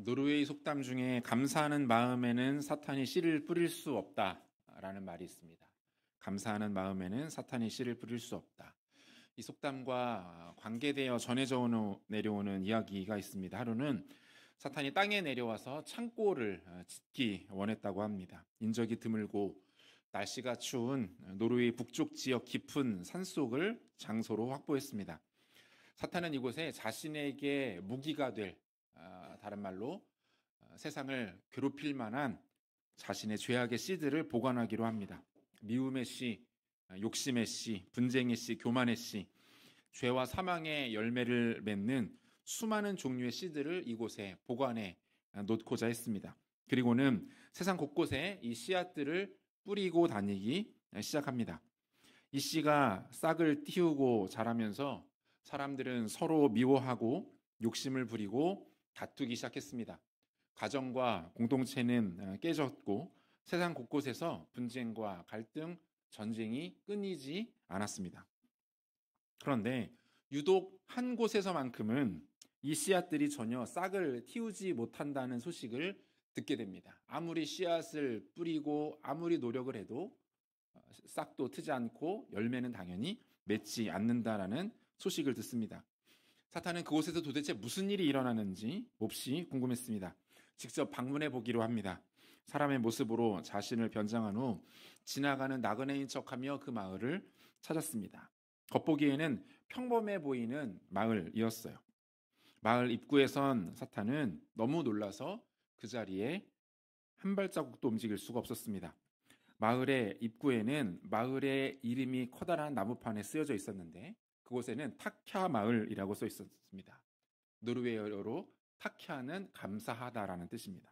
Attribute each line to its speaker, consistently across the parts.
Speaker 1: 노르웨이 속담 중에 감사하는 마음에는 사탄이 씨를 뿌릴 수 없다라는 말이 있습니다. 감사하는 마음에는 사탄이 씨를 뿌릴 수 없다. 이 속담과 관계되어 전해져 내려오는 이야기가 있습니다. 하루는 사탄이 땅에 내려와서 창고를 짓기 원했다고 합니다. 인적이 드물고 날씨가 추운 노르웨이 북쪽 지역 깊은 산속을 장소로 확보했습니다. 사탄은 이곳에 자신에게 무기가 될, 다른 말로 세상을 괴롭힐 만한 자신의 죄악의 씨들을 보관하기로 합니다. 미움의 씨, 욕심의 씨, 분쟁의 씨, 교만의 씨, 죄와 사망의 열매를 맺는 수많은 종류의 씨들을 이곳에 보관해 놓고자 했습니다. 그리고는 세상 곳곳에 이 씨앗들을 뿌리고 다니기 시작합니다. 이 씨가 싹을 틔우고 자라면서 사람들은 서로 미워하고 욕심을 부리고 다투기 시작했습니다. 가정과 공동체는 깨졌고 세상 곳곳에서 분쟁과 갈등, 전쟁이 끊이지 않았습니다. 그런데 유독 한 곳에서만큼은 이 씨앗들이 전혀 싹을 틔우지 못한다는 소식을 듣게 됩니다. 아무리 씨앗을 뿌리고 아무리 노력을 해도 싹도 트지 않고 열매는 당연히 맺지 않는다라는 소식을 듣습니다. 사탄은 그곳에서 도대체 무슨 일이 일어나는지 몹시 궁금했습니다. 직접 방문해 보기로 합니다. 사람의 모습으로 자신을 변장한 후 지나가는 나그네인 척하며 그 마을을 찾았습니다. 겉보기에는 평범해 보이는 마을이었어요. 마을 입구에 선 사탄은 너무 놀라서 그 자리에 한 발자국도 움직일 수가 없었습니다. 마을의 입구에는 마을의 이름이 커다란 나무판에 쓰여져 있었는데 그곳에는 타캬 마을이라고 써 있었습니다. 노르웨이어로 타캬는 감사하다라는 뜻입니다.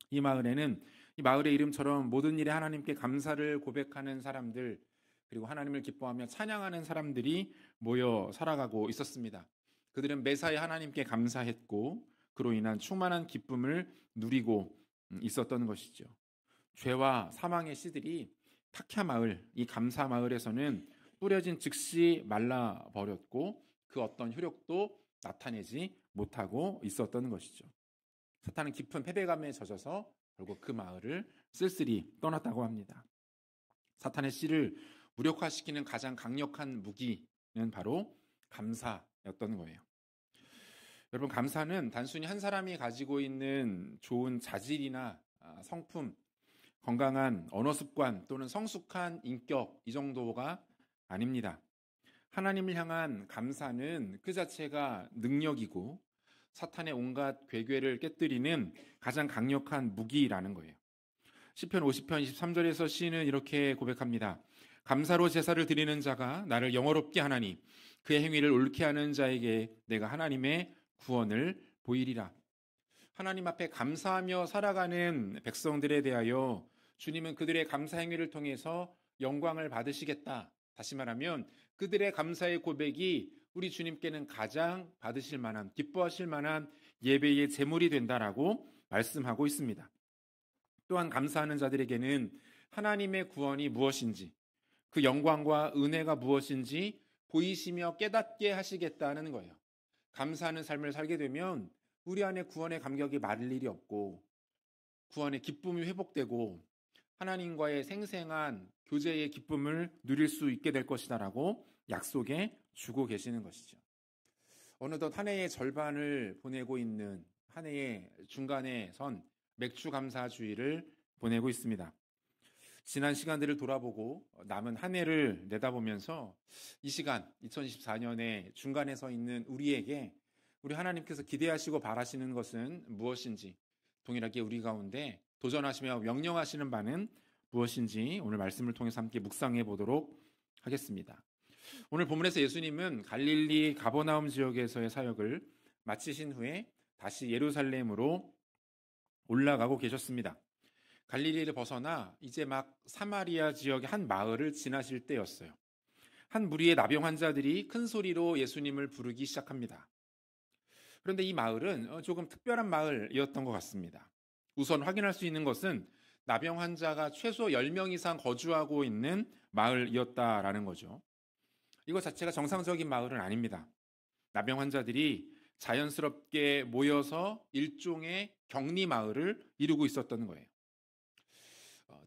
Speaker 1: 이 마을에는 이 마을의 이름처럼 모든 일에 하나님께 감사를 고백하는 사람들, 그리고 하나님을 기뻐하며 찬양하는 사람들이 모여 살아가고 있었습니다. 그들은 매사에 하나님께 감사했고 그로 인한 충만한 기쁨을 누리고 있었던 것이죠. 죄와 사망의 씨들이 타캬 마을, 이 감사 마을에서는 뿌려진 즉시 말라버렸고 그 어떤 효력도 나타내지 못하고 있었던 것이죠. 사탄은 깊은 패배감에 젖어서 결국 그 마을을 쓸쓸히 떠났다고 합니다. 사탄의 씨를 무력화시키는 가장 강력한 무기는 바로 감사였던 거예요. 여러분, 감사는 단순히 한 사람이 가지고 있는 좋은 자질이나 성품, 건강한 언어 습관 또는 성숙한 인격 이 정도가 아닙니다. 하나님을 향한 감사는 그 자체가 능력이고 사탄의 온갖 괴괴를 깨뜨리는 가장 강력한 무기라는 거예요. 시편 50편 23절에서 시인은 이렇게 고백합니다. 감사로 제사를 드리는 자가 나를 영화롭게 하나니 그의 행위를 옳게 하는 자에게 내가 하나님의 구원을 보이리라. 하나님 앞에 감사하며 살아가는 백성들에 대하여 주님은 그들의 감사 행위를 통해서 영광을 받으시겠다. 다시 말하면 그들의 감사의 고백이 우리 주님께는 가장 받으실 만한, 기뻐하실 만한 예배의 제물이 된다라고 말씀하고 있습니다. 또한 감사하는 자들에게는 하나님의 구원이 무엇인지, 그 영광과 은혜가 무엇인지 보이시며 깨닫게 하시겠다는 거예요. 감사하는 삶을 살게 되면 우리 안에 구원의 감격이 마를 일이 없고 구원의 기쁨이 회복되고 하나님과의 생생한 교제의 기쁨을 누릴 수 있게 될 것이다라고 약속해 주고 계시는 것이죠. 어느덧 한 해의 절반을 보내고 있는 한 해의 중간에 선 맥주 감사 주일을 보내고 있습니다. 지난 시간들을 돌아보고 남은 한 해를 내다보면서 이 시간 2024년의 중간에 서 있는 우리에게 우리 하나님께서 기대하시고 바라시는 것은 무엇인지, 동일하게 우리 가운데 도전하시며 명령하시는 바는 무엇인지 오늘 말씀을 통해서 함께 묵상해 보도록 하겠습니다. 오늘 본문에서 예수님은 갈릴리 가버나움 지역에서의 사역을 마치신 후에 다시 예루살렘으로 올라가고 계셨습니다. 갈릴리를 벗어나 이제 막 사마리아 지역의 한 마을을 지나실 때였어요. 한 무리의 나병 환자들이 큰 소리로 예수님을 부르기 시작합니다. 그런데 이 마을은 조금 특별한 마을이었던 것 같습니다. 우선 확인할 수 있는 것은 나병 환자가 최소 10명 이상 거주하고 있는 마을이었다라는 거죠. 이것 자체가 정상적인 마을은 아닙니다. 나병 환자들이 자연스럽게 모여서 일종의 격리 마을을 이루고 있었던 거예요.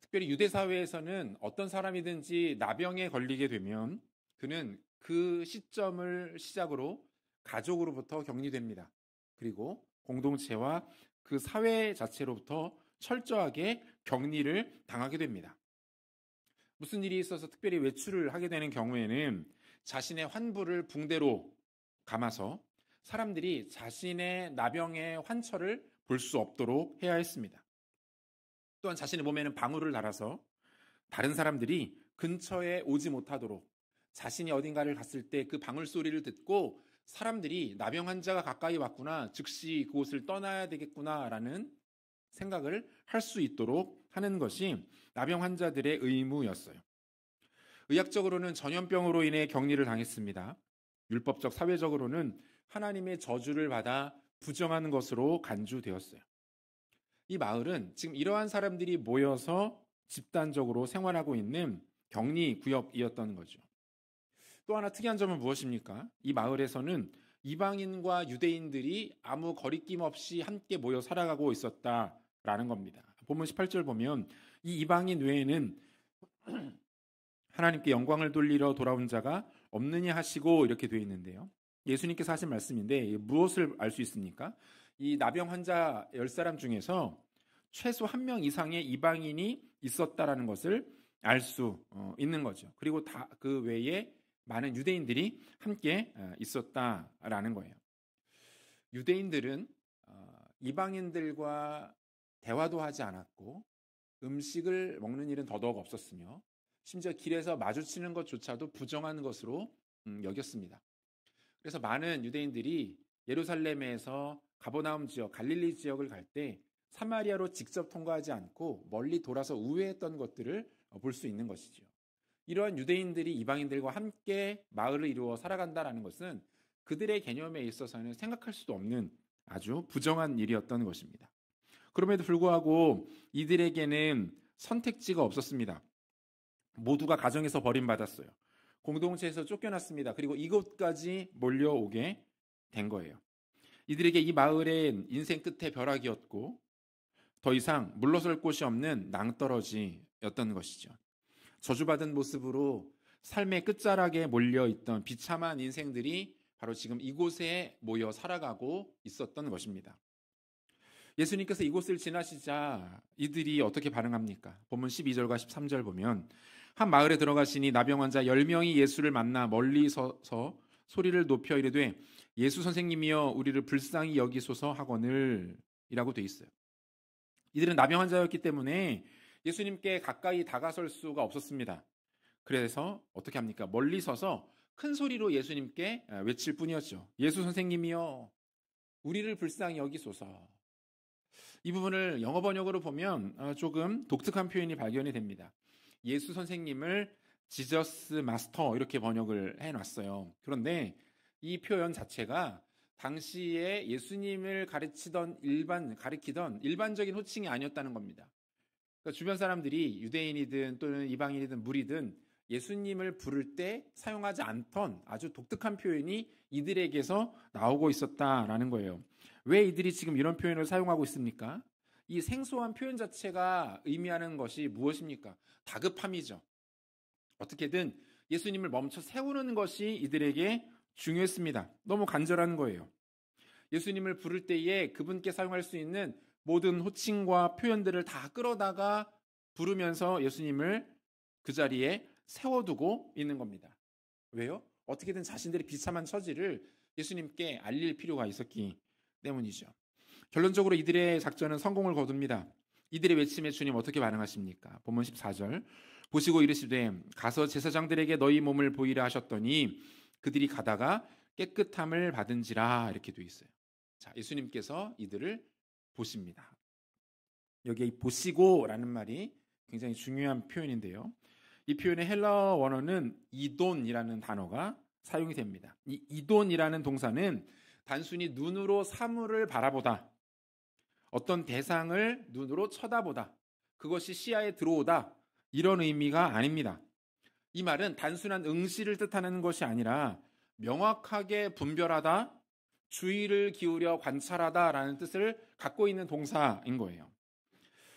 Speaker 1: 특별히 유대 사회에서는 어떤 사람이든지 나병에 걸리게 되면 그는 그 시점을 시작으로 가족으로부터 격리됩니다. 그리고 공동체와 그 사회 자체로부터 철저하게 격리를 당하게 됩니다. 무슨 일이 있어서 특별히 외출을 하게 되는 경우에는 자신의 환부를 붕대로 감아서 사람들이 자신의 나병의 환처를 볼 수 없도록 해야 했습니다. 또한 자신의 몸에는 방울을 달아서 다른 사람들이 근처에 오지 못하도록, 자신이 어딘가를 갔을 때 그 방울 소리를 듣고 사람들이 나병 환자가 가까이 왔구나, 즉시 그곳을 떠나야 되겠구나라는 생각을 할 수 있도록 하는 것이 나병 환자들의 의무였어요. 의학적으로는 전염병으로 인해 격리를 당했습니다. 율법적, 사회적으로는 하나님의 저주를 받아 부정하는 것으로 간주되었어요. 이 마을은 지금 이러한 사람들이 모여서 집단적으로 생활하고 있는 격리 구역이었던 거죠. 또 하나 특이한 점은 무엇입니까? 이 마을에서는 이방인과 유대인들이 아무 거리낌 없이 함께 모여 살아가고 있었다라는 겁니다. 본문 18절 보면 이 이방인 외에는 하나님께 영광을 돌리러 돌아온 자가 없느냐 하시고 이렇게 되어 있는데요. 예수님께서 하신 말씀인데 무엇을 알 수 있습니까? 이 나병 환자 10사람 중에서 최소 1명 이상의 이방인이 있었다라는 것을 알 수 있는 거죠. 그리고 다 그 외에 많은 유대인들이 함께 있었다라는 거예요. 유대인들은 이방인들과 대화도 하지 않았고 음식을 먹는 일은 더더욱 없었으며 심지어 길에서 마주치는 것조차도 부정한 것으로 여겼습니다. 그래서 많은 유대인들이 예루살렘에서 가버나움 지역, 갈릴리 지역을 갈 때 사마리아로 직접 통과하지 않고 멀리 돌아서 우회했던 것들을 볼 수 있는 것이죠. 이러한 유대인들이 이방인들과 함께 마을을 이루어 살아간다는 것은 그들의 개념에 있어서는 생각할 수도 없는 아주 부정한 일이었던 것입니다. 그럼에도 불구하고 이들에게는 선택지가 없었습니다. 모두가 가정에서 버림받았어요. 공동체에서 쫓겨났습니다. 그리고 이곳까지 몰려오게 된 거예요. 이들에게 이 마을은 인생 끝의 벼락이었고 더 이상 물러설 곳이 없는 낭떠러지였던 것이죠. 저주받은 모습으로 삶의 끝자락에 몰려있던 비참한 인생들이 바로 지금 이곳에 모여 살아가고 있었던 것입니다. 예수님께서 이곳을 지나시자 이들이 어떻게 반응합니까? 본문 12절과 13절 보면 한 마을에 들어가시니 나병 환자 10명이 예수를 만나 멀리 서서 소리를 높여 이르되 예수 선생님이여 우리를 불쌍히 여기소서 하거늘 이라고 돼 있어요. 이들은 나병 환자였기 때문에 예수님께 가까이 다가설 수가 없었습니다. 그래서 어떻게 합니까? 멀리 서서 큰 소리로 예수님께 외칠 뿐이었죠. 예수 선생님이여 우리를 불쌍히 여기소서. 이 부분을 영어 번역으로 보면 조금 독특한 표현이 발견이 됩니다. 예수 선생님을 지저스 마스터 이렇게 번역을 해놨어요. 그런데 이 표현 자체가 당시에 예수님을 가리키던 일반적인 호칭이 아니었다는 겁니다. 그러니까 주변 사람들이 유대인이든 또는 이방인이든 무리든 예수님을 부를 때 사용하지 않던 아주 독특한 표현이 이들에게서 나오고 있었다라는 거예요. 왜 이들이 지금 이런 표현을 사용하고 있습니까? 이 생소한 표현 자체가 의미하는 것이 무엇입니까? 다급함이죠. 어떻게든 예수님을 멈춰 세우는 것이 이들에게 중요했습니다. 너무 간절한 거예요. 예수님을 부를 때에 그분께 사용할 수 있는 모든 호칭과 표현들을 다 끌어다가 부르면서 예수님을 그 자리에 세워두고 있는 겁니다. 왜요? 어떻게든 자신들의 비참한 처지를 예수님께 알릴 필요가 있었기 때문이죠. 결론적으로 이들의 작전은 성공을 거둡니다. 이들의 외침에 주님 어떻게 반응하십니까? 본문 14절 보시고 이르시되 가서 제사장들에게 너희 몸을 보이라 하셨더니 그들이 가다가 깨끗함을 받은지라 이렇게 돼 있어요. 자, 예수님께서 이들을 보십니다. 여기에 보시고라는 말이 굉장히 중요한 표현인데요. 이 표현의 헬라어 원어는 이돈이라는 단어가 사용이 됩니다. 이 이돈이라는 동사는 단순히 눈으로 사물을 바라보다, 어떤 대상을 눈으로 쳐다보다, 그것이 시야에 들어오다 이런 의미가 아닙니다. 이 말은 단순한 응시를 뜻하는 것이 아니라 명확하게 분별하다, 주의를 기울여 관찰하다라는 뜻을 갖고 있는 동사인 거예요.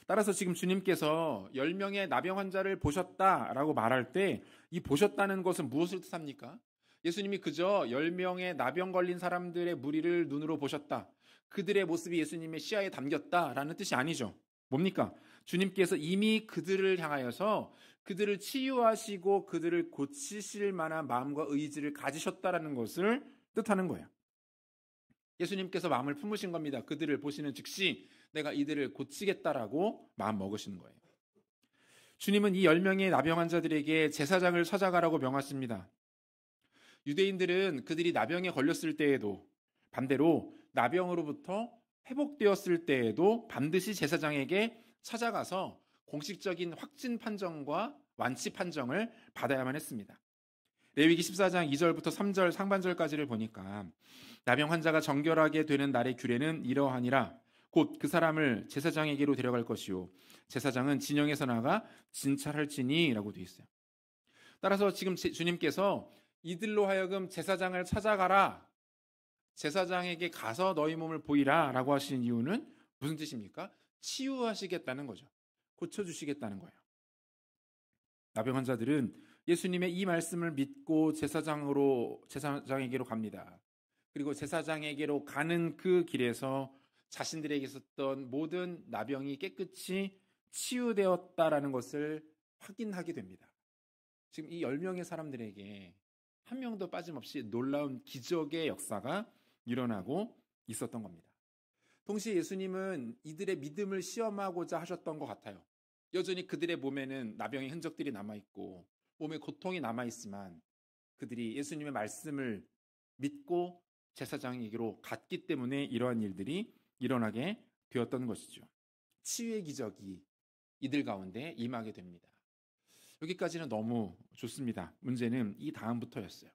Speaker 1: 따라서 지금 주님께서 10명의 나병 환자를 보셨다라고 말할 때 이 보셨다는 것은 무엇을 뜻합니까? 예수님이 그저 10명의 나병 걸린 사람들의 무리를 눈으로 보셨다. 그들의 모습이 예수님의 시야에 담겼다라는 뜻이 아니죠. 뭡니까? 주님께서 이미 그들을 향하여서 그들을 치유하시고 그들을 고치실 만한 마음과 의지를 가지셨다라는 것을 뜻하는 거예요. 예수님께서 마음을 품으신 겁니다. 그들을 보시는 즉시 내가 이들을 고치겠다라고 마음 먹으시는 거예요. 주님은 이 10명의 나병 환자들에게 제사장을 찾아가라고 명하십니다. 유대인들은 그들이 나병에 걸렸을 때에도 반대로 나병으로부터 회복되었을 때에도 반드시 제사장에게 찾아가서 공식적인 확진 판정과 완치 판정을 받아야만 했습니다. 레위기 14장 2절부터 3절 상반절까지를 보니까 나병 환자가 정결하게 되는 날의 규례는 이러하니라. 곧 그 사람을 제사장에게로 데려갈 것이요 제사장은 진영에서 나가 진찰할지니 라고 되어 있어요. 따라서 지금 주님께서 이들로 하여금 제사장을 찾아가라, 제사장에게 가서 너희 몸을 보이라 라고 하시는 이유는 무슨 뜻입니까? 치유하시겠다는 거죠. 고쳐주시겠다는 거예요. 나병 환자들은 예수님의 이 말씀을 믿고 제사장에게로 갑니다. 그리고 제사장에게로 가는 그 길에서 자신들에게 있었던 모든 나병이 깨끗이 치유되었다라는 것을 확인하게 됩니다. 지금 이 10명의 사람들에게 한 명도 빠짐없이 놀라운 기적의 역사가 일어나고 있었던 겁니다. 동시에 예수님은 이들의 믿음을 시험하고자 하셨던 것 같아요. 여전히 그들의 몸에는 나병의 흔적들이 남아있고 몸에 고통이 남아있지만 그들이 예수님의 말씀을 믿고 제사장에게로 갔기 때문에 이러한 일들이 일어나게 되었던 것이죠. 치유의 기적이 이들 가운데 임하게 됩니다. 여기까지는 너무 좋습니다. 문제는 이 다음부터였어요.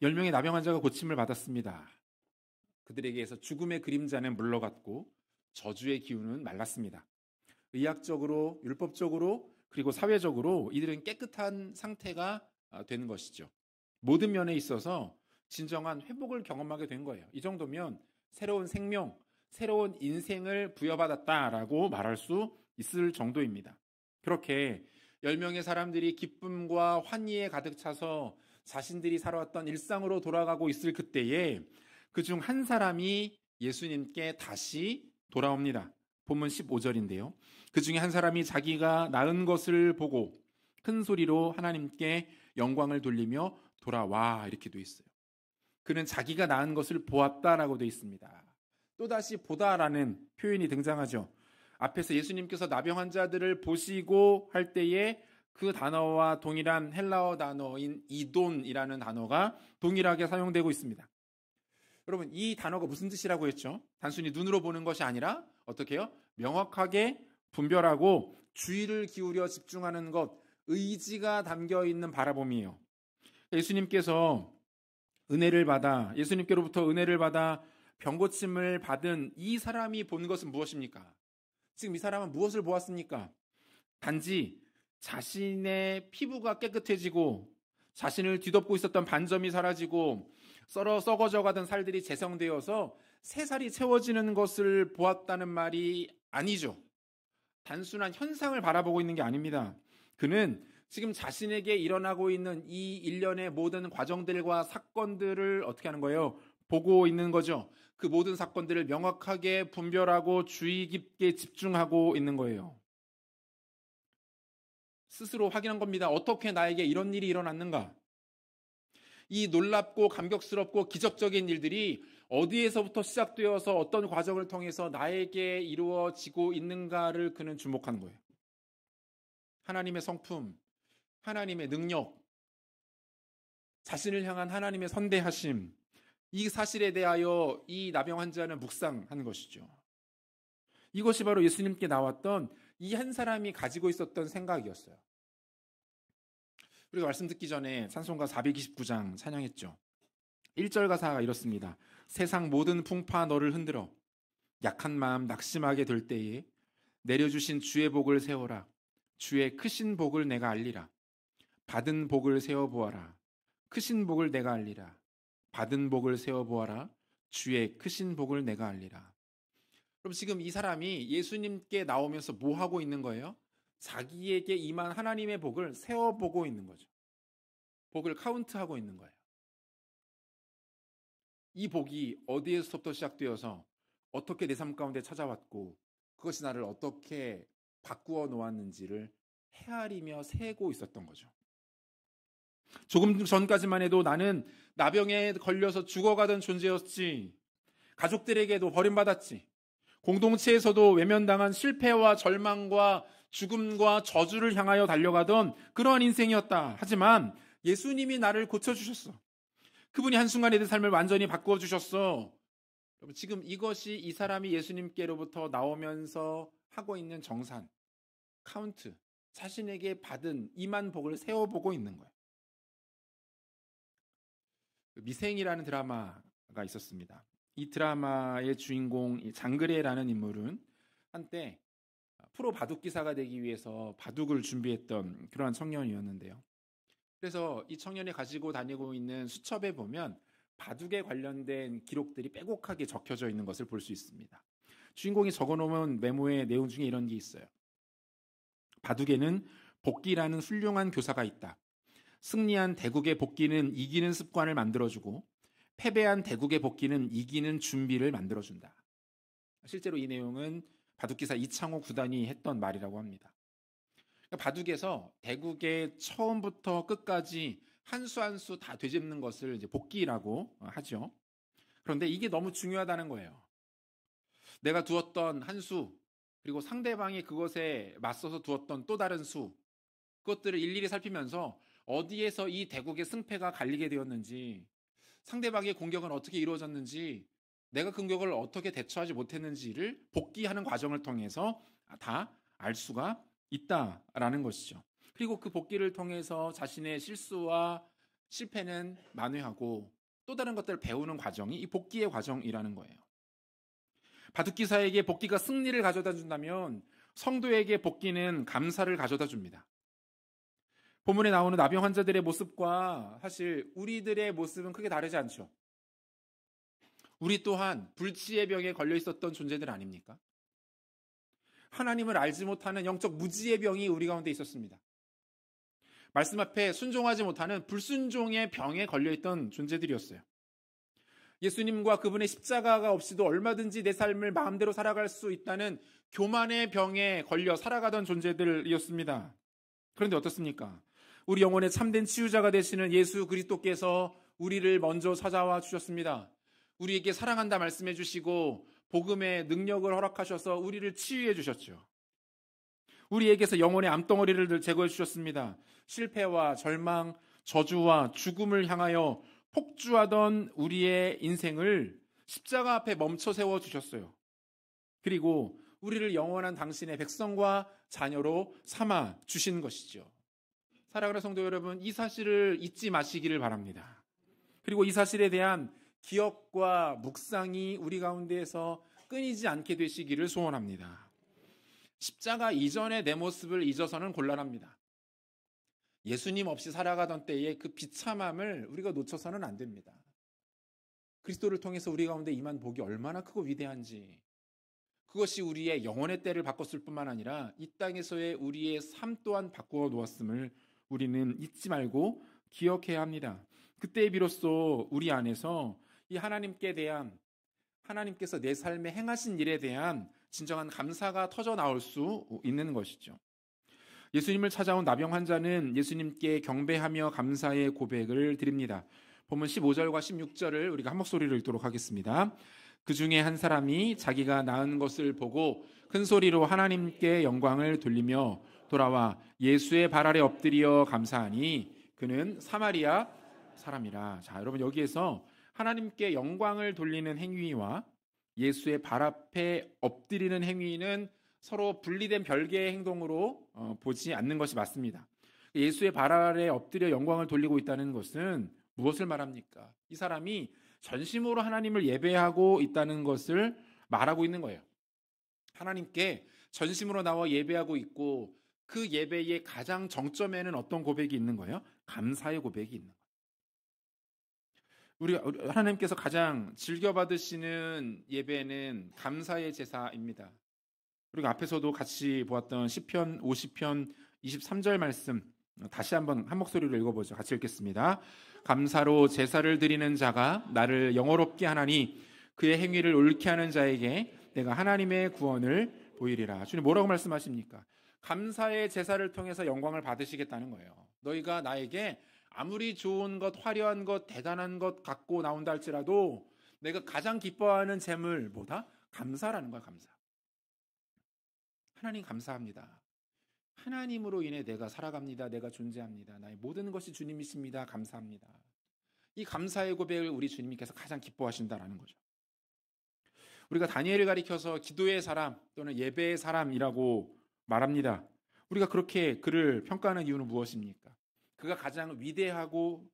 Speaker 1: 10명의 나병 환자가 고침을 받았습니다. 그들에게서 죽음의 그림자는 물러갔고 저주의 기운은 말랐습니다. 의학적으로, 율법적으로, 그리고 사회적으로 이들은 깨끗한 상태가 되는 것이죠. 모든 면에 있어서 진정한 회복을 경험하게 된 거예요. 이 정도면 새로운 생명, 새로운 인생을 부여받았다라고 말할 수 있을 정도입니다. 그렇게 10명의 사람들이 기쁨과 환희에 가득 차서 자신들이 살아왔던 일상으로 돌아가고 있을 그때에 그중 한 사람이 예수님께 다시 돌아옵니다. 본문 15절인데요. 그 중에 한 사람이 자기가 낳은 것을 보고 큰 소리로 하나님께 영광을 돌리며 돌아와 이렇게 돼 있어요. 그는 자기가 낳은 것을 보았다라고 돼 있습니다. 또다시 보다라는 표현이 등장하죠. 앞에서 예수님께서 나병 환자들을 보시고 할 때에 그 단어와 동일한 헬라어 단어인 이돈이라는 단어가 동일하게 사용되고 있습니다. 여러분, 이 단어가 무슨 뜻이라고 했죠? 단순히 눈으로 보는 것이 아니라 어떻게 해요? 명확하게 분별하고 주의를 기울여 집중하는 것, 의지가 담겨있는 바라봄이에요. 예수님께서 예수님께로부터 은혜를 받아 병고침을 받은 이 사람이 본 것은 무엇입니까? 지금 이 사람은 무엇을 보았습니까? 단지 자신의 피부가 깨끗해지고 자신을 뒤덮고 있었던 반점이 사라지고 썩어져 가던 살들이 재생되어서 새 살이 채워지는 것을 보았다는 말이 아니죠. 단순한 현상을 바라보고 있는 게 아닙니다. 그는 지금 자신에게 일어나고 있는 이 일련의 모든 과정들과 사건들을 어떻게 하는 거예요? 보고 있는 거죠. 그 모든 사건들을 명확하게 분별하고 주의 깊게 집중하고 있는 거예요. 스스로 확인한 겁니다. 어떻게 나에게 이런 일이 일어났는가? 이 놀랍고 감격스럽고 기적적인 일들이 어디에서부터 시작되어서 어떤 과정을 통해서 나에게 이루어지고 있는가를 그는 주목하는 거예요. 하나님의 성품, 하나님의 능력, 자신을 향한 하나님의 선대하심, 이 사실에 대하여 이 나병 환자는 묵상하는 것이죠. 이것이 바로 예수님께 나왔던 이 한 사람이 가지고 있었던 생각이었어요. 우리가 말씀 듣기 전에 찬송가 429장 찬양했죠. 1절 가사가 이렇습니다. 세상 모든 풍파 너를 흔들어 약한 마음 낙심하게 될 때에 내려주신 주의 복을 세워라. 주의 크신 복을 내가 알리라. 받은 복을 세워보아라. 크신 복을 내가 알리라. 받은 복을 세어보아라. 주의 크신 복을 내가 알리라. 그럼 지금 이 사람이 예수님께 나오면서 뭐 하고 있는 거예요? 자기에게 임한 하나님의 복을 세어보고 있는 거죠. 복을 카운트하고 있는 거예요. 이 복이 어디에서부터 시작되어서 어떻게 내 삶 가운데 찾아왔고 그것이 나를 어떻게 바꾸어 놓았는지를 헤아리며 세고 있었던 거죠. 조금 전까지만 해도 나는 나병에 걸려서 죽어가던 존재였지. 가족들에게도 버림받았지. 공동체에서도 외면당한 실패와 절망과 죽음과 저주를 향하여 달려가던 그러한 인생이었다. 하지만 예수님이 나를 고쳐주셨어. 그분이 한순간에 내 삶을 완전히 바꾸어 주셨어. 여러분, 지금 이것이 이 사람이 예수님께로부터 나오면서 하고 있는 정산, 카운트, 자신에게 받은 임한 복을 세어보고 있는 거예요. 미생이라는 드라마가 있었습니다. 이 드라마의 주인공 장그래라는 인물은 한때 프로 바둑 기사가 되기 위해서 바둑을 준비했던 그러한 청년이었는데요. 그래서 이 청년이 가지고 다니고 있는 수첩에 보면 바둑에 관련된 기록들이 빼곡하게 적혀져 있는 것을 볼 수 있습니다. 주인공이 적어놓은 메모의 내용 중에 이런 게 있어요. 바둑에는 복기라는 훌륭한 교사가 있다. 승리한 대국의 복기는 이기는 습관을 만들어주고 패배한 대국의 복기는 이기는 준비를 만들어준다. 실제로 이 내용은 바둑기사 이창호 구단이 했던 말이라고 합니다. 바둑에서 대국의 처음부터 끝까지 한 수 한 수 다 되짚는 것을 이제 복기라고 하죠. 그런데 이게 너무 중요하다는 거예요. 내가 두었던 한 수, 그리고 상대방이 그것에 맞서서 두었던 또 다른 수, 그것들을 일일이 살피면서 어디에서 이 대국의 승패가 갈리게 되었는지, 상대방의 공격은 어떻게 이루어졌는지, 내가 그 공격을 어떻게 대처하지 못했는지를 복기하는 과정을 통해서 다 알 수가 있다라는 것이죠. 그리고 그 복기를 통해서 자신의 실수와 실패는 만회하고 또 다른 것들을 배우는 과정이 이 복기의 과정이라는 거예요. 바둑기사에게 복기가 승리를 가져다 준다면 성도에게 복기는 감사를 가져다 줍니다. 본문에 나오는 나병 환자들의 모습과 사실 우리들의 모습은 크게 다르지 않죠. 우리 또한 불치의 병에 걸려 있었던 존재들 아닙니까? 하나님을 알지 못하는 영적 무지의 병이 우리 가운데 있었습니다. 말씀 앞에 순종하지 못하는 불순종의 병에 걸려있던 존재들이었어요. 예수님과 그분의 십자가가 없이도 얼마든지 내 삶을 마음대로 살아갈 수 있다는 교만의 병에 걸려 살아가던 존재들이었습니다. 그런데 어떻습니까? 우리 영혼의 참된 치유자가 되시는 예수 그리스도께서 우리를 먼저 찾아와 주셨습니다. 우리에게 사랑한다 말씀해 주시고 복음의 능력을 허락하셔서 우리를 치유해 주셨죠. 우리에게서 영혼의 암덩어리를 제거해 주셨습니다. 실패와 절망, 저주와 죽음을 향하여 폭주하던 우리의 인생을 십자가 앞에 멈춰 세워 주셨어요. 그리고 우리를 영원한 당신의 백성과 자녀로 삼아 주신 것이죠. 사랑하는 성도 여러분, 이 사실을 잊지 마시기를 바랍니다. 그리고 이 사실에 대한 기억과 묵상이 우리 가운데에서 끊이지 않게 되시기를 소원합니다. 십자가 이전의 내 모습을 잊어서는 곤란합니다. 예수님 없이 살아가던 때의 그 비참함을 우리가 놓쳐서는 안 됩니다. 그리스도를 통해서 우리 가운데 임한 복이 얼마나 크고 위대한지, 그것이 우리의 영혼의 때를 바꿨을 뿐만 아니라 이 땅에서의 우리의 삶 또한 바꾸어 놓았음을 우리는 잊지 말고 기억해야 합니다. 그때 비로소 우리 안에서 이 하나님께 대한, 하나님께서 내 삶에 행하신 일에 대한 진정한 감사가 터져 나올 수 있는 것이죠. 예수님을 찾아온 나병 환자는 예수님께 경배하며 감사의 고백을 드립니다. 본문 15절과 16절을 우리가 한 목소리로 읽도록 하겠습니다. 그 중에 한 사람이 자기가 나은 것을 보고 큰 소리로 하나님께 영광을 돌리며 돌아와 예수의 발 아래 엎드려 감사하니 그는 사마리아 사람이라. 자, 여러분, 여기에서 하나님께 영광을 돌리는 행위와 예수의 발 앞에 엎드리는 행위는 서로 분리된 별개의 행동으로 보지 않는 것이 맞습니다. 예수의 발 아래 엎드려 영광을 돌리고 있다는 것은 무엇을 말합니까? 이 사람이 전심으로 하나님을 예배하고 있다는 것을 말하고 있는 거예요. 하나님께 전심으로 나와 예배하고 있고 그 예배의 가장 정점에는 어떤 고백이 있는 거예요? 감사의 고백이 있는 거예요. 우리 하나님께서 가장 즐겨 받으시는 예배는 감사의 제사입니다. 그리고 앞에서도 같이 보았던 시편 50편 23절 말씀 다시 한번 한 목소리로 읽어보죠. 같이 읽겠습니다. 감사로 제사를 드리는 자가 나를 영화롭게 하나니 그의 행위를 옳게 하는 자에게 내가 하나님의 구원을 보이리라. 주님 뭐라고 말씀하십니까? 감사의 제사를 통해서 영광을 받으시겠다는 거예요. 너희가 나에게 아무리 좋은 것, 화려한 것, 대단한 것 갖고 나온다 할지라도 내가 가장 기뻐하는 재물보다 감사라는 거야. 감사. 하나님 감사합니다. 하나님으로 인해 내가 살아갑니다. 내가 존재합니다. 나의 모든 것이 주님이십니다. 감사합니다. 이 감사의 고백을 우리 주님께서 가장 기뻐하신다라는 거죠. 우리가 다니엘을 가리켜서 기도의 사람 또는 예배의 사람이라고 말합니다. 우리가 그렇게 그를 평가하는 이유는 무엇입니까? 그가 가장 위대하고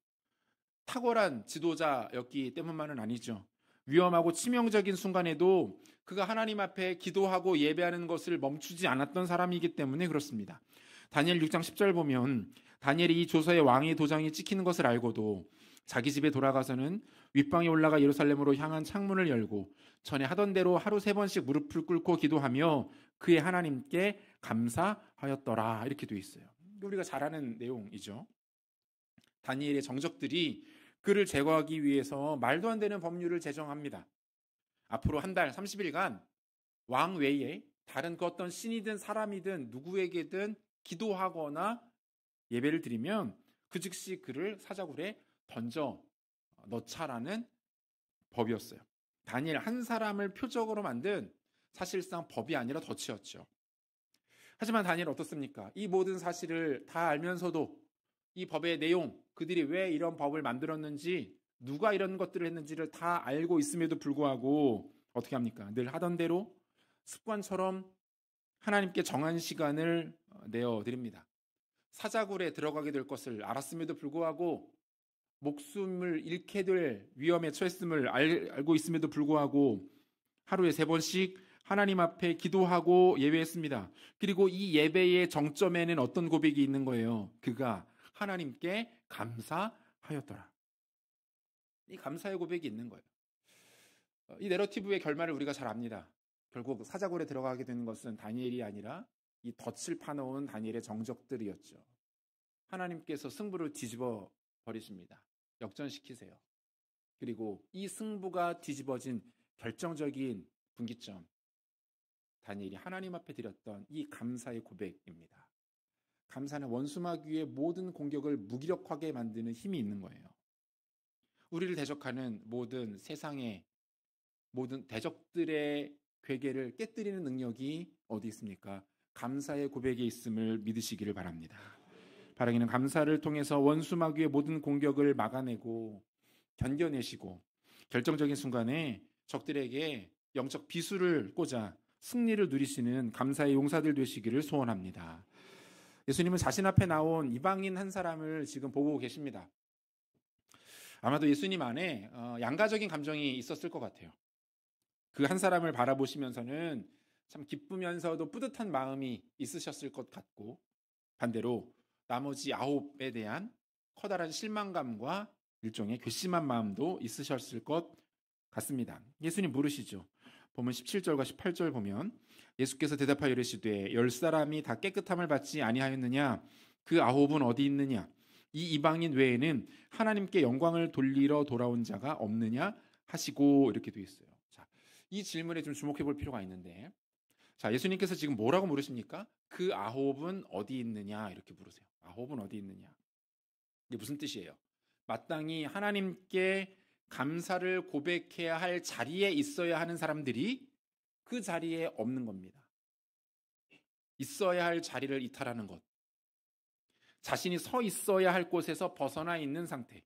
Speaker 1: 탁월한 지도자였기 때문만은 아니죠. 위험하고 치명적인 순간에도 그가 하나님 앞에 기도하고 예배하는 것을 멈추지 않았던 사람이기 때문에 그렇습니다. 다니엘 6장 10절 보면 다니엘이 이 조서에 왕의 도장이 찍히는 것을 알고도 자기 집에 돌아가서는 윗방에 올라가 예루살렘으로 향한 창문을 열고 전에 하던 대로 하루 3번씩 무릎을 꿇고 기도하며 그의 하나님께 감사하였더라. 이렇게 돼 있어요. 우리가 잘 아는 내용이죠. 다니엘의 정적들이 그를 제거하기 위해서 말도 안 되는 법률을 제정합니다. 앞으로 한 달 30일간 왕 외에 다른 그 어떤 신이든 사람이든 누구에게든 기도하거나 예배를 드리면 그 즉시 그를 사자굴에 던져 넣자라는 법이었어요. 다니엘 한 사람을 표적으로 만든 사실상 법이 아니라 덫이었죠. 하지만 다니엘 어떻습니까? 이 모든 사실을 다 알면서도 이 법의 내용, 그들이 왜 이런 법을 만들었는지, 누가 이런 것들을 했는지를 다 알고 있음에도 불구하고 어떻게 합니까? 늘 하던 대로 습관처럼 하나님께 정한 시간을 내어드립니다. 사자굴에 들어가게 될 것을 알았음에도 불구하고 목숨을 잃게 될 위험에 처했음을 알고 있음에도 불구하고 하루에 3번씩 하나님 앞에 기도하고 예배했습니다. 그리고 이 예배의 정점에는 어떤 고백이 있는 거예요? 그가 하나님께 감사하였더라. 이 감사의 고백이 있는 거예요. 이 내러티브의 결말을 우리가 잘 압니다. 결국 사자굴에 들어가게 되는 것은 다니엘이 아니라 이 덫을 파놓은 다니엘의 정적들이었죠. 하나님께서 승부를 뒤집어 버리십니다. 역전시키세요. 그리고 이 승부가 뒤집어진 결정적인 분기점, 다니엘이 하나님 앞에 드렸던 이 감사의 고백입니다. 감사는 원수마귀의 모든 공격을 무기력하게 만드는 힘이 있는 거예요. 우리를 대적하는 모든 세상의 모든 대적들의 괴계를 깨뜨리는 능력이 어디 있습니까? 감사의 고백에 있음을 믿으시기를 바랍니다. 바라기는 감사를 통해서 원수마귀의 모든 공격을 막아내고 견뎌내시고 결정적인 순간에 적들에게 영적 비수를 꽂아 승리를 누리시는 감사의 용사들 되시기를 소원합니다. 예수님은 자신 앞에 나온 이방인 한 사람을 지금 보고 계십니다. 아마도 예수님 안에 양가적인 감정이 있었을 것 같아요. 그 한 사람을 바라보시면서는 참 기쁘면서도 뿌듯한 마음이 있으셨을 것 같고, 반대로 나머지 9에 대한 커다란 실망감과 일종의 괘씸한 마음도 있으셨을 것 같습니다. 예수님 물으시죠. 보면 17절과 18절 보면 예수께서 대답하여 이르시되 10사람이 다 깨끗함을 받지 아니하였느냐? 그 9은 어디 있느냐? 이 이방인 외에는 하나님께 영광을 돌리러 돌아온 자가 없느냐? 하시고 이렇게 되어 있어요. 자, 이 질문에 좀 주목해 볼 필요가 있는데, 자, 예수님께서 지금 뭐라고 물으십니까? 그 9은 어디 있느냐? 이렇게 물으세요. 9은 어디 있느냐? 이게 무슨 뜻이에요? 마땅히 하나님께 감사를 고백해야 할 자리에 있어야 하는 사람들이 그 자리에 없는 겁니다. 있어야 할 자리를 이탈하는 것, 자신이 서 있어야 할 곳에서 벗어나 있는 상태,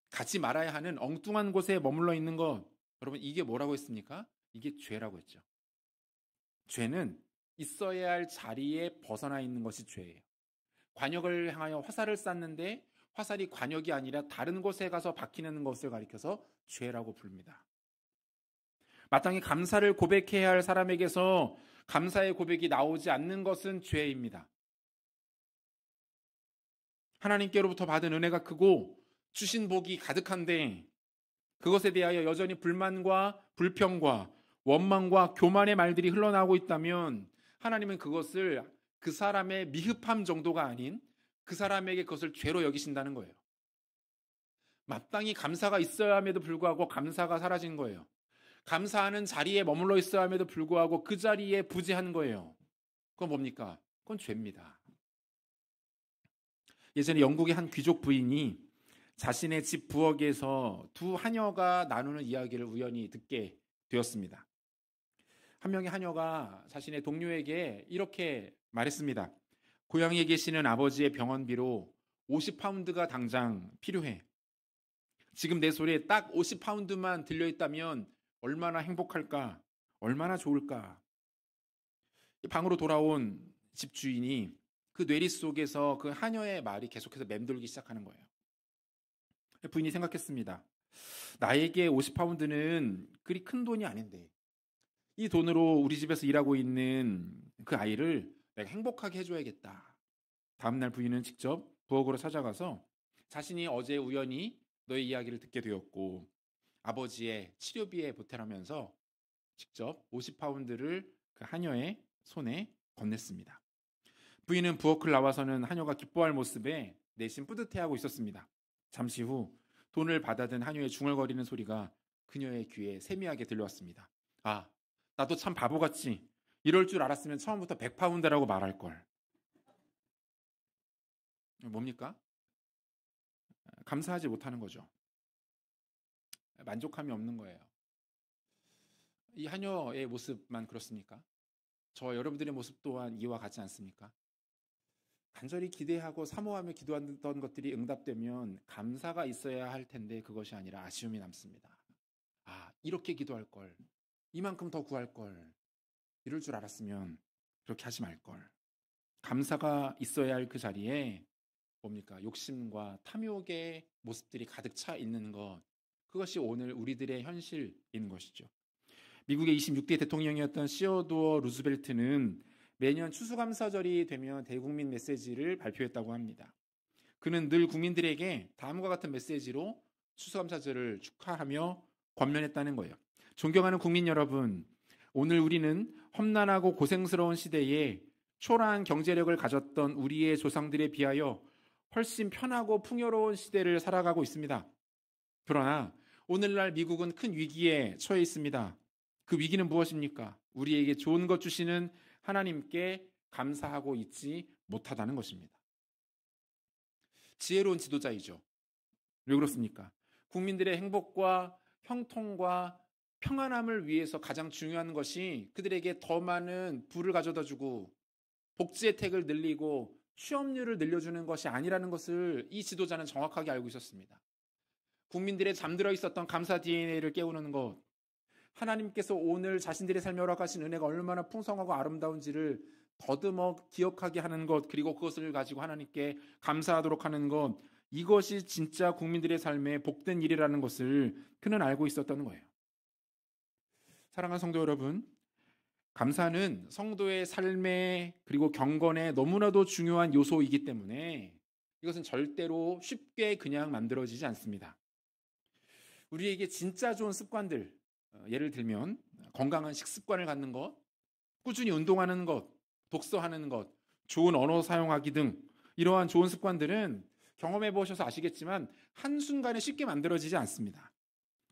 Speaker 1: 가지 말아야 하는 엉뚱한 곳에 머물러 있는 것, 여러분 이게 뭐라고 했습니까? 이게 죄라고 했죠. 죄는 있어야 할 자리에 벗어나 있는 것이 죄예요. 관역을 향하여 화살을 쐈는데 화살이 관역이 아니라 다른 곳에 가서 박히는 것을 가리켜서 죄라고 부릅니다. 마땅히 감사를 고백해야 할 사람에게서 감사의 고백이 나오지 않는 것은 죄입니다. 하나님께로부터 받은 은혜가 크고 주신 복이 가득한데 그것에 대하여 여전히 불만과 불평과 원망과 교만의 말들이 흘러나오고 있다면 하나님은 그것을 그 사람의 미흡함 정도가 아닌 그 사람에게 그것을 죄로 여기신다는 거예요. 마땅히 감사가 있어야 함에도 불구하고 감사가 사라진 거예요. 감사하는 자리에 머물러 있어야 함에도 불구하고 그 자리에 부재한 거예요. 그건 뭡니까? 그건 죄입니다. 예전에 영국의 한 귀족 부인이 자신의 집 부엌에서 두 하녀가 나누는 이야기를 우연히 듣게 되었습니다. 한 명의 하녀가 자신의 동료에게 이렇게 말했습니다. 고향에 계시는 아버지의 병원비로 50파운드가 당장 필요해. 지금 내 손에 딱 50파운드만 들려있다면 얼마나 행복할까? 얼마나 좋을까? 방으로 돌아온 집주인이 그 뇌리 속에서 그 하녀의 말이 계속해서 맴돌기 시작하는 거예요. 부인이 생각했습니다. 나에게 50파운드는 그리 큰 돈이 아닌데 이 돈으로 우리 집에서 일하고 있는 그 아이를 내가 행복하게 해줘야겠다. 다음날 부인은 직접 부엌으로 찾아가서 자신이 어제 우연히 너의 이야기를 듣게 되었고 아버지의 치료비에 보태라면서 직접 50파운드를 그 하녀의 손에 건넸습니다. 부인은 부엌을 나와서는 하녀가 기뻐할 모습에 내심 뿌듯해하고 있었습니다. 잠시 후 돈을 받아든 하녀의 중얼거리는 소리가 그녀의 귀에 세미하게 들려왔습니다. 아, 나도 참 바보같이 이럴 줄 알았으면 처음부터 100파운드라고 말할 걸. 뭡니까? 감사하지 못하는 거죠. 만족함이 없는 거예요. 이 하녀의 모습만 그렇습니까? 저 여러분들의 모습 또한 이와 같지 않습니까? 간절히 기대하고 사모하며 기도했던 것들이 응답되면 감사가 있어야 할 텐데 그것이 아니라 아쉬움이 남습니다. 아, 이렇게 기도할 걸. 이만큼 더 구할 걸. 이럴 줄 알았으면 그렇게 하지 말 걸. 감사가 있어야 할 그 자리에 뭡니까? 욕심과 탐욕의 모습들이 가득 차 있는 것. 그것이 오늘 우리들의 현실인 것이죠. 미국의 26대 대통령이었던 시어도어 루즈벨트는 매년 추수감사절이 되면 대국민 메시지를 발표했다고 합니다. 그는 늘 국민들에게 다음과 같은 메시지로 추수감사절을 축하하며 권면했다는 거예요. 존경하는 국민 여러분, 오늘 우리는 험난하고 고생스러운 시대에 초라한 경제력을 가졌던 우리의 조상들에 비하여 훨씬 편하고 풍요로운 시대를 살아가고 있습니다. 그러나 오늘날 미국은 큰 위기에 처해 있습니다. 그 위기는 무엇입니까? 우리에게 좋은 것 주시는 하나님께 감사하고 있지 못하다는 것입니다. 지혜로운 지도자이죠. 왜 그렇습니까? 국민들의 행복과 형통과 평안함을 위해서 가장 중요한 것이 그들에게 더 많은 부를 가져다 주고 복지 혜택을 늘리고 취업률을 늘려주는 것이 아니라는 것을 이 지도자는 정확하게 알고 있었습니다. 국민들의 잠들어 있었던 감사 DNA를 깨우는 것, 하나님께서 오늘 자신들의 삶에 허락하신 은혜가 얼마나 풍성하고 아름다운지를 더듬어 기억하게 하는 것, 그리고 그것을 가지고 하나님께 감사하도록 하는 것, 이것이 진짜 국민들의 삶에 복된 일이라는 것을 그는 알고 있었던 거예요. 사랑하는 성도 여러분, 감사는 성도의 삶에 그리고 경건에 너무나도 중요한 요소이기 때문에 이것은 절대로 쉽게 그냥 만들어지지 않습니다. 우리에게 진짜 좋은 습관들, 예를 들면 건강한 식습관을 갖는 것, 꾸준히 운동하는 것, 독서하는 것, 좋은 언어 사용하기 등 이러한 좋은 습관들은 경험해 보셔서 아시겠지만 한순간에 쉽게 만들어지지 않습니다.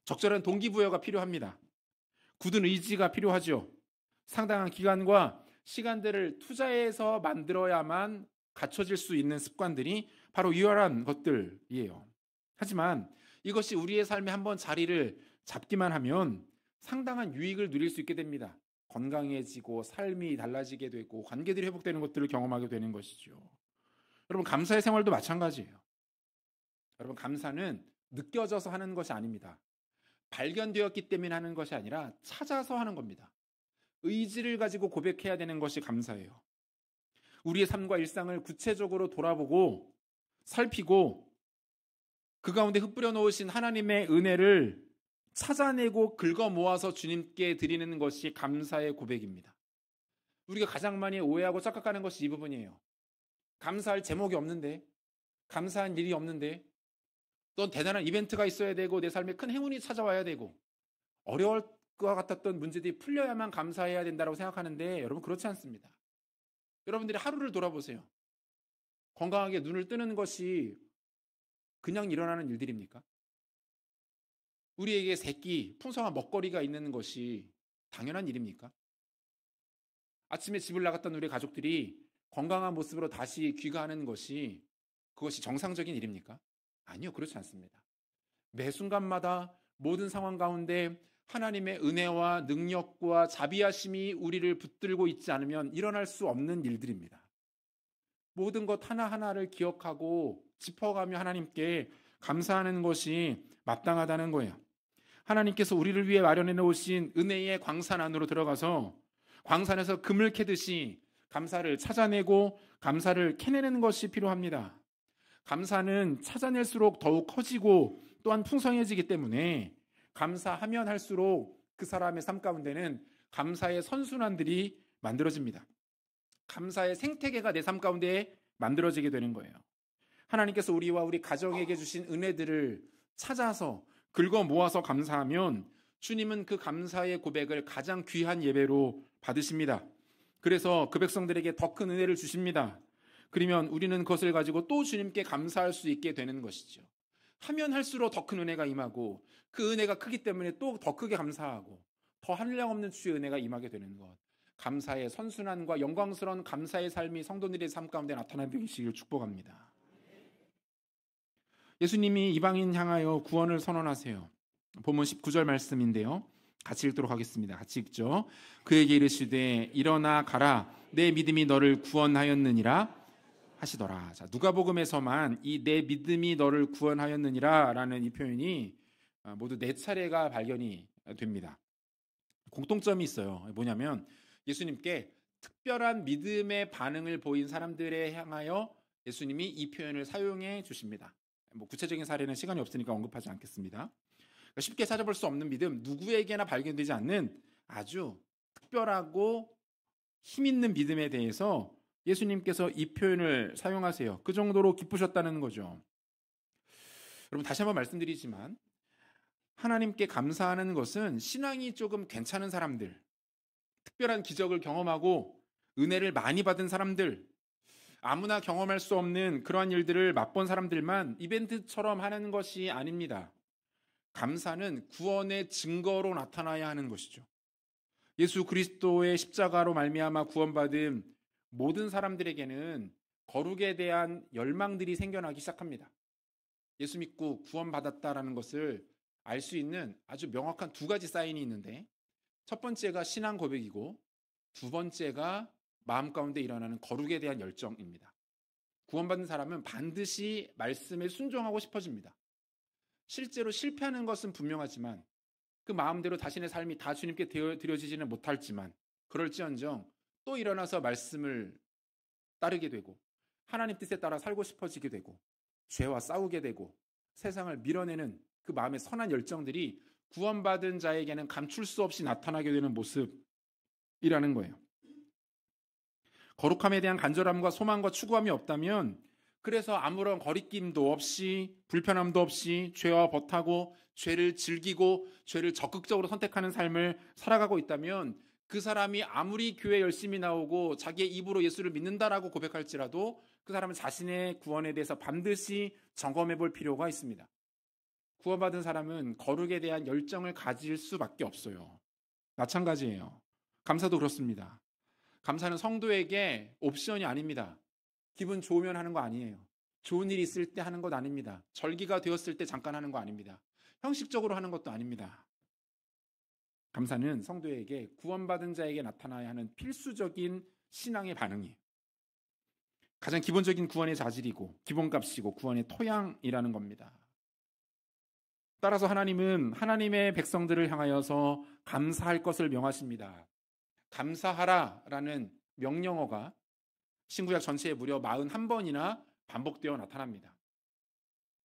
Speaker 1: 적절한 동기부여가 필요합니다. 굳은 의지가 필요하죠. 상당한 기간과 시간들을 투자해서 만들어야만 갖춰질 수 있는 습관들이 바로 이러한 것들이에요. 하지만 이것이 우리의 삶에 한번 자리를 잡기만 하면 상당한 유익을 누릴 수 있게 됩니다. 건강해지고 삶이 달라지게 되고 관계들이 회복되는 것들을 경험하게 되는 것이죠. 여러분, 감사의 생활도 마찬가지예요. 여러분, 감사는 느껴져서 하는 것이 아닙니다. 발견되었기 때문에 하는 것이 아니라 찾아서 하는 겁니다. 의지를 가지고 고백해야 되는 것이 감사예요. 우리의 삶과 일상을 구체적으로 돌아보고 살피고 그 가운데 흩뿌려 놓으신 하나님의 은혜를 찾아내고 긁어 모아서 주님께 드리는 것이 감사의 고백입니다. 우리가 가장 많이 오해하고 착각하는 것이 이 부분이에요. 감사할 제목이 없는데, 감사한 일이 없는데, 또 대단한 이벤트가 있어야 되고 내 삶에 큰 행운이 찾아와야 되고 어려울 것 같았던 문제들이 풀려야만 감사해야 된다고 생각하는데 여러분 그렇지 않습니다. 여러분들이 하루를 돌아보세요. 건강하게 눈을 뜨는 것이 그냥 일어나는 일들입니까? 우리에게 새끼, 풍성한 먹거리가 있는 것이 당연한 일입니까? 아침에 집을 나갔던 우리 가족들이 건강한 모습으로 다시 귀가하는 것이 그것이 정상적인 일입니까? 아니요, 그렇지 않습니다. 매 순간마다 모든 상황 가운데 하나님의 은혜와 능력과 자비하심이 우리를 붙들고 있지 않으면 일어날 수 없는 일들입니다. 모든 것 하나하나를 기억하고 짚어가며 하나님께 감사하는 것이 마땅하다는 거예요. 하나님께서 우리를 위해 마련해 놓으신 은혜의 광산 안으로 들어가서 광산에서 금을 캐듯이 감사를 찾아내고 감사를 캐내는 것이 필요합니다. 감사는 찾아낼수록 더욱 커지고 또한 풍성해지기 때문에 감사하면 할수록 그 사람의 삶 가운데는 감사의 선순환들이 만들어집니다. 감사의 생태계가 내 삶 가운데 만들어지게 되는 거예요. 하나님께서 우리와 우리 가정에게 주신 은혜들을 찾아서 긁어 모아서 감사하면 주님은 그 감사의 고백을 가장 귀한 예배로 받으십니다. 그래서 그 백성들에게 더 큰 은혜를 주십니다. 그러면 우리는 그것을 가지고 또 주님께 감사할 수 있게 되는 것이죠. 하면 할수록 더 큰 은혜가 임하고 그 은혜가 크기 때문에 또 더 크게 감사하고 더 한량없는 주의 은혜가 임하게 되는 것. 감사의 선순환과 영광스러운 감사의 삶이 성도들의 삶 가운데 나타나시기를 축복합니다. 예수님이 이방인 향하여 구원을 선언하세요. 본문 19절 말씀인데요. 같이 읽도록 하겠습니다. 같이 읽죠. 그에게 이르시되 일어나 가라 내 믿음이 너를 구원하였느니라 하시더라. 자, 누가복음에서만 이 내 믿음이 너를 구원하였느니라 라는 이 표현이 모두 4차례가 발견이 됩니다. 공통점이 있어요. 뭐냐면 예수님께 특별한 믿음의 반응을 보인 사람들에 향하여 예수님이 이 표현을 사용해 주십니다. 구체적인 사례는 시간이 없으니까 언급하지 않겠습니다. 쉽게 찾아볼 수 없는 믿음, 누구에게나 발견되지 않는 아주 특별하고 힘있는 믿음에 대해서 예수님께서 이 표현을 사용하세요. 그 정도로 기쁘셨다는 거죠. 여러분 다시 한번 말씀드리지만 하나님께 감사하는 것은 신앙이 조금 괜찮은 사람들, 특별한 기적을 경험하고 은혜를 많이 받은 사람들, 아무나 경험할 수 없는 그러한 일들을 맛본 사람들만 이벤트처럼 하는 것이 아닙니다. 감사는 구원의 증거로 나타나야 하는 것이죠. 예수 그리스도의 십자가로 말미암아 구원받은 모든 사람들에게는 거룩에 대한 열망들이 생겨나기 시작합니다. 예수 믿고 구원받았다라는 것을 알 수 있는 아주 명확한 2가지 사인이 있는데 첫 번째가 신앙 고백이고 두 번째가 마음 가운데 일어나는 거룩에 대한 열정입니다. 구원받은 사람은 반드시 말씀에 순종하고 싶어집니다. 실제로 실패하는 것은 분명하지만 그 마음대로 자신의 삶이 다 주님께 드려지지는 못할지만 그럴지언정 또 일어나서 말씀을 따르게 되고 하나님 뜻에 따라 살고 싶어지게 되고 죄와 싸우게 되고 세상을 밀어내는 그 마음의 선한 열정들이 구원받은 자에게는 감출 수 없이 나타나게 되는 모습이라는 거예요. 거룩함에 대한 간절함과 소망과 추구함이 없다면 그래서 아무런 거리낌도 없이 불편함도 없이 죄와 버타고 죄를 즐기고 죄를 적극적으로 선택하는 삶을 살아가고 있다면 그 사람이 아무리 교회 열심히 나오고 자기의 입으로 예수를 믿는다라고 고백할지라도 그 사람은 자신의 구원에 대해서 반드시 점검해 볼 필요가 있습니다. 구원받은 사람은 거룩에 대한 열정을 가질 수밖에 없어요. 마찬가지예요. 감사도 그렇습니다. 감사는 성도에게 옵션이 아닙니다. 기분 좋으면 하는 거 아니에요. 좋은 일이 있을 때 하는 것 아닙니다. 절기가 되었을 때 잠깐 하는 거 아닙니다. 형식적으로 하는 것도 아닙니다. 감사는 성도에게 구원받은 자에게 나타나야 하는 필수적인 신앙의 반응이에요. 가장 기본적인 구원의 자질이고 기본값이고 구원의 토양이라는 겁니다. 따라서 하나님은 하나님의 백성들을 향하여서 감사할 것을 명하십니다. 감사하라라는 명령어가 신구약 전체에 무려 41번이나 반복되어 나타납니다.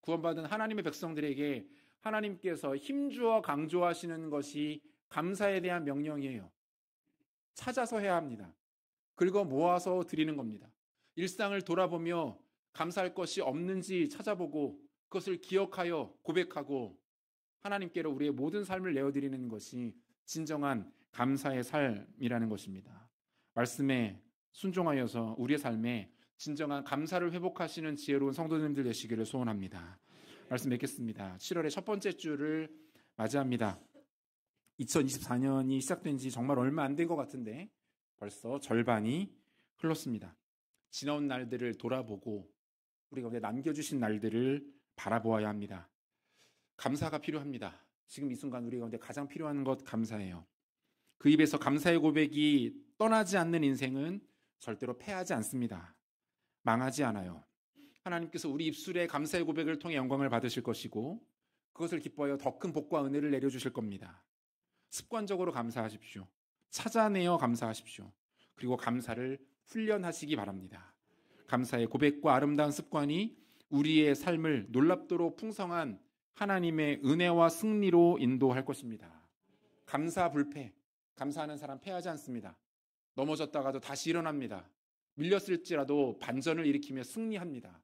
Speaker 1: 구원받은 하나님의 백성들에게 하나님께서 힘주어 강조하시는 것이 감사에 대한 명령이에요. 찾아서 해야 합니다. 긁어 모아서 드리는 겁니다. 일상을 돌아보며 감사할 것이 없는지 찾아보고 그것을 기억하여 고백하고 하나님께로 우리의 모든 삶을 내어드리는 것이 진정한 감사의 삶이라는 것입니다. 말씀에 순종하여서 우리의 삶에 진정한 감사를 회복하시는 지혜로운 성도님들 되시기를 소원합니다. 말씀 맺겠습니다. 7월의 첫 번째 주를 맞이합니다. 2024년이 시작된 지 정말 얼마 안 된 것 같은데 벌써 절반이 흘렀습니다. 지나온 날들을 돌아보고 우리가 남겨주신 날들을 바라보아야 합니다. 감사가 필요합니다. 지금 이 순간 우리 가운데 가장 필요한 것 감사예요. 그 입에서 감사의 고백이 떠나지 않는 인생은 절대로 패하지 않습니다. 망하지 않아요. 하나님께서 우리 입술에 감사의 고백을 통해 영광을 받으실 것이고 그것을 기뻐하여 더 큰 복과 은혜를 내려주실 겁니다. 습관적으로 감사하십시오. 찾아내어 감사하십시오. 그리고 감사를 훈련하시기 바랍니다. 감사의 고백과 아름다운 습관이 우리의 삶을 놀랍도록 풍성한 하나님의 은혜와 승리로 인도할 것입니다. 감사 불패. 감사하는 사람 패하지 않습니다. 넘어졌다가도 다시 일어납니다. 밀렸을지라도 반전을 일으키며 승리합니다.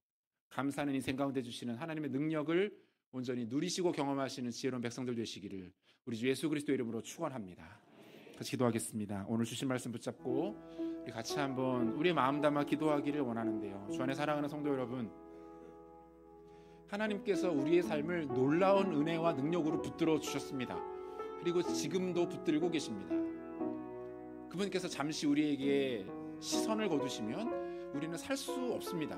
Speaker 1: 감사하는 인생 가운데 주시는 하나님의 능력을 온전히 누리시고 경험하시는 지혜로운 백성들 되시기를 우리 주 예수 그리스도 이름으로 축원합니다. 같이 기도하겠습니다. 오늘 주신 말씀 붙잡고 우리 같이 한번 우리의 마음 담아 기도하기를 원하는데요. 주 안에 사랑하는 성도 여러분, 하나님께서 우리의 삶을 놀라운 은혜와 능력으로 붙들어 주셨습니다. 그리고 지금도 붙들고 계십니다. 그분께서 잠시 우리에게 시선을 거두시면 우리는 살 수 없습니다.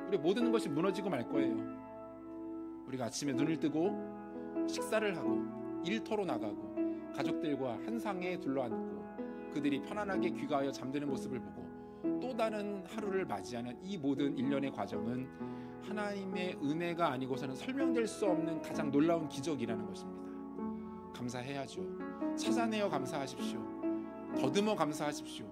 Speaker 1: 우리 모든 것이 무너지고 말 거예요. 우리가 아침에 눈을 뜨고 식사를 하고 일터로 나가고 가족들과 한 상에 둘러앉고 그들이 편안하게 귀가하여 잠드는 모습을 보고 또 다른 하루를 맞이하는 이 모든 일련의 과정은 하나님의 은혜가 아니고서는 설명될 수 없는 가장 놀라운 기적이라는 것입니다. 감사해야죠. 찾아내어 감사하십시오. 더듬어 감사하십시오.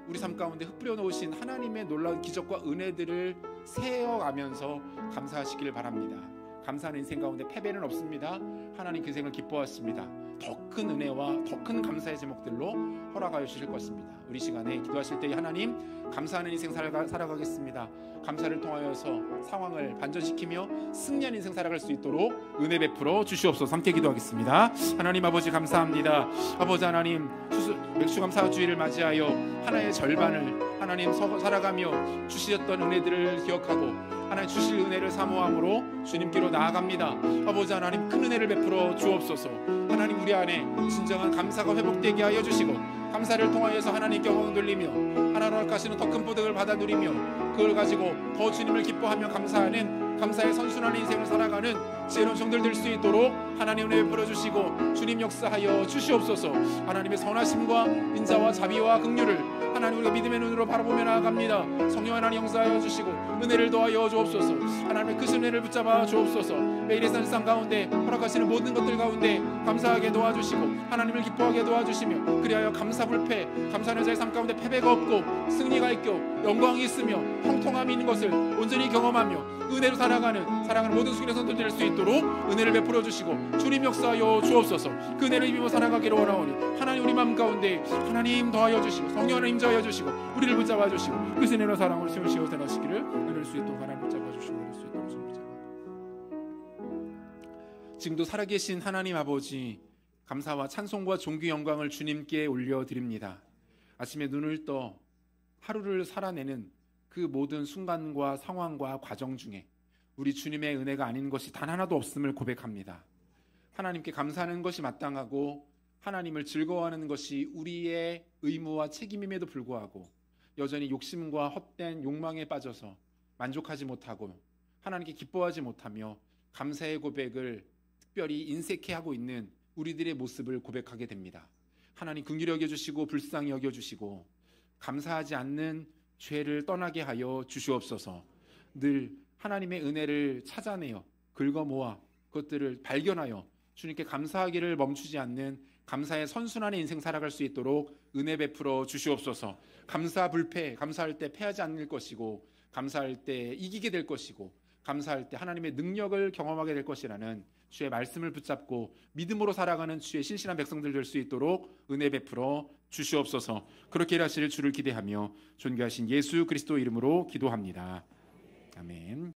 Speaker 1: 우리 삶 가운데 흩뿌려 놓으신 하나님의 놀라운 기적과 은혜들을 세어가면서 감사하시길 바랍니다. 감사하는 인생 가운데 패배는 없습니다. 하나님 그 인생을 기뻐하십니다. 더 큰 은혜와 더 큰 감사의 제목들로 허락하여 주실 것입니다. 우리 시간에 기도하실 때 하나님 감사하는 인생 살아가겠습니다. 감사를 통하여서 상황을 반전시키며 승리한 인생 살아갈 수 있도록 은혜 베풀어 주시옵소서. 함께 기도하겠습니다. 하나님 아버지 감사합니다. 아버지 하나님 맥주감사 주일을 맞이하여 하나의 절반을 하나님 살아가며 주시었던 은혜들을 기억하고 하나님 주실 은혜를 사모함으로 주님께로 나아갑니다. 아버지 하나님 큰 은혜를 베풀어 주옵소서. 하나님 우리 안에 진정한 감사가 회복되게 하여 주시고 감사를 통하여서 하나님께 영광 돌리며 하나님 허락하시는 더 큰 보답을 받아 누리며 그걸 가지고 더 주님을 기뻐하며 감사하는 감사의 선순환의 인생을 살아가는 지혜로운 종들 될 수 있도록 하나님 은혜 베풀어 주시고 주님 역사하여 주시옵소서. 하나님의 선하심과 인자와 자비와 긍휼을 하나님 우리가 믿음의 눈으로 바라보며 나아갑니다. 성령 하나님 역사하여 주시고 은혜를 더하여 주옵소서. 하나님의 그 은혜를 붙잡아 주옵소서. 매일의 일상 가운데 허락하시는 모든 것들 가운데 감사하게 도와주시고 하나님을 기뻐하게 도와주시며 그리하여 감사불패 감사하는 자의 삶 가운데 패배가 없고 승리가 있고 영광이 있으며 형통함이 있는 것을 온전히 경험하며 은혜로 살아가는 모든 수길의 선들 될 수 있도록 은혜를 베풀어 주시고 주님 역사하여 주옵소서. 그 은혜를 입으며 살아가기를 원하오니 하나님 우리 마음 가운데 하나님 더하여 주시고 성령 하나님 임재하여 주시고 우리를 붙잡아 주시고 그 은혜로 사랑을 세우시고 전하시기를 은혜를 수 있도록 하나님 붙잡아 주시고 은혜를 수 있도록 손 붙잡아. 지금도 살아계신 하나님 아버지 감사와 찬송과 존귀 영광을 주님께 올려드립니다. 아침에 눈을 떠 하루를 살아내는 그 모든 순간과 상황과 과정 중에 우리 주님의 은혜가 아닌 것이 단 하나도 없음을 고백합니다. 하나님께 감사하는 것이 마땅하고 하나님을 즐거워하는 것이 우리의 의무와 책임임에도 불구하고 여전히 욕심과 헛된 욕망에 빠져서 만족하지 못하고 하나님께 기뻐하지 못하며 감사의 고백을 특별히 인색해 하고 있는 우리들의 모습을 고백하게 됩니다. 하나님 긍휼히 여겨주시고 불쌍히 여겨주시고 감사하지 않는 죄를 떠나게 하여 주시옵소서. 늘 하나님의 은혜를 찾아내어 긁어모아 그것들을 발견하여 주님께 감사하기를 멈추지 않는 감사의 선순환의 인생 살아갈 수 있도록 은혜 베풀어 주시옵소서. 감사 불패, 감사할 때 패하지 않을 것이고 감사할 때 이기게 될 것이고 감사할 때 하나님의 능력을 경험하게 될 것이라는 주의 말씀을 붙잡고 믿음으로 살아가는 주의 신실한 백성들 될 수 있도록 은혜 베풀어 주시옵소서. 그렇게 일하실 주를 기대하며 존귀하신 예수 그리스도 이름으로 기도합니다. 아멘.